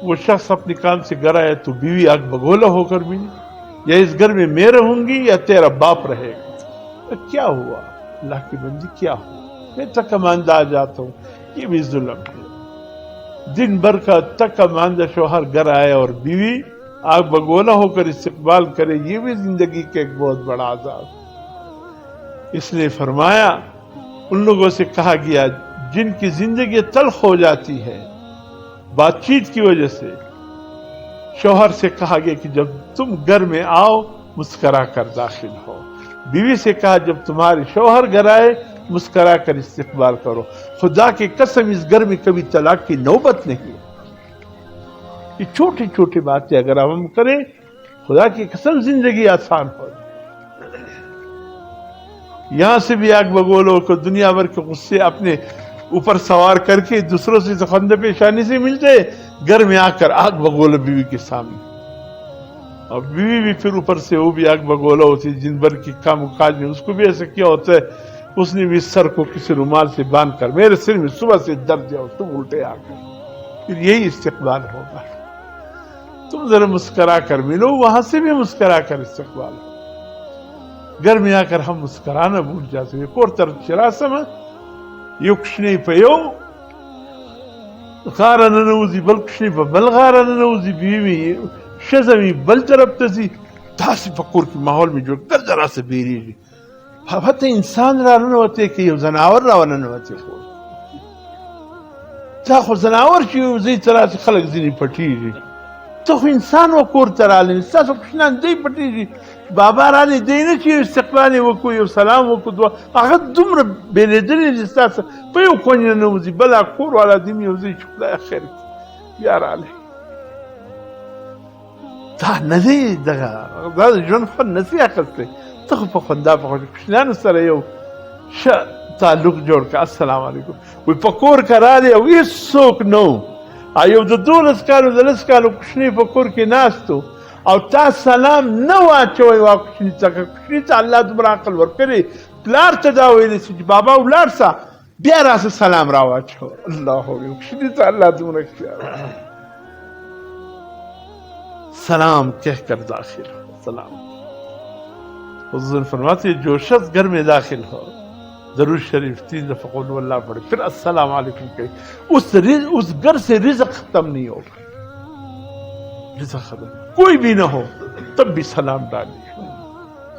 वो शख्स अपने काम से घर आया तो बीवी आग बगोला होकर मिली, या इस घर में मैं रहूंगी या तेरा बाप रहेगा। तो क्या हुआ अल्लाह की बंदी, क्या हुआ, मैं तकमांदा आ जाता हूँ, ये भी जुल्म है। दिन भर का तकमांदा शोहर घर आए और बीवी आग बगोला होकर इस्तेकबाल करे, ये भी जिंदगी का एक बहुत बड़ा आजाद। इसलिए फरमाया उन लोगों से कहा गया जिनकी जिंदगी तल्ख हो जाती है बातचीत की वजह से, शौहर से कहा गया कि जब तुम घर में आओ मुस्करा कर दाखिल हो। बीवी से कहा जब तुम्हारे शौहर घर आए मुस्करा कर इस्तेकबाल करो। खुदा की कसम इस घर में कभी तलाक की नौबत नहीं। ये छोटी छोटी बातें अगर हम करें, खुदा की कसम जिंदगी आसान हो। यहां से भी आग बगोलों को दुनिया भर के गुस्से अपने ऊपर सवार करके दूसरों से खंदे पेशानी से मिलते, घर में आकर आग बगोला बीवी के सामने। और बीवी भी फिर ऊपर से वो भी आग बगोला होती, जिन भर की काम काज में उसको भी ऐसा क्या होता है, उसने भी सर को किसी रुमाल से बांध कर, मेरे सिर में सुबह से दर्द है, तुम उल्टे आकर, फिर यही इस्तेकबाल होगा। तुम जरा मुस्करा कर मिलो, वहां से भी मुस्करा कर इस्तेकबाल हो। घर में आकर हम मुस्कराना भूल जाते हैं। कोर चरा समय युक्षणी पयो खारा ननौजी बलक्षणी बलगारा ननौजी बीवी शजमी बल तरफ तजी तासी फकुर के माहौल में जो कर जरा से बेरी भावते इंसान रानन होते कि जनावर रावनन होते को ताखो जनावर की जी तरह से खलक जिनी पटी तो इंसान वो कोर तराले तासो कुछना दे पटी बाबा रानी देने की इस्तकबाल वो कोई सलाम वो कुछ अगर दुम्र बेलेदनी जिसता पे वो कोई न मुझे बला कोर वाला दिमी उसे शुक्ला खैर यार आले ता नदी दगा दाद जन फन नसिया करते तो पखंदा कुछना न सर यो श ताल्लुक जोड़ का अस्सलाम वालेकुम वो पकोर करा दे ये सोक नो आयो जो दोलस कालो कुछनी पकोर के नास तो और ता सलाम न वाचोय वा कुछनी ता अल्लाह तुम्हारा अकल वर करे प्लार तदाओ इले से बाबा उलार सा प्यारा से सलाम रावा छो अल्लाह हो गया कुछनी ता अल्लाह तुम्हारा सलाम कहकर दाखिल हो। सलाम हुज़ूर फरमाते जो शख्स घर में दाखिल हो दरूद शरीफ 3 दफा क़ुल हुवल्लाह पढ़े फिर अस्सलाम वालेकुम कहे, उस घर से रिज़्क़ खत्म नहीं होगा। रिज़्क़ खत्म कोई भी ना हो तब भी सलाम डालिए,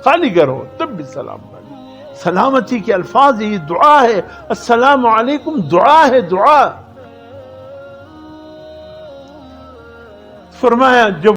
खाली घर हो तब भी सलाम डालिए। सलामती के अल्फाज ये दुआ है, अस्सलाम वालेकुम दुआ है। दुआ फरमाया जब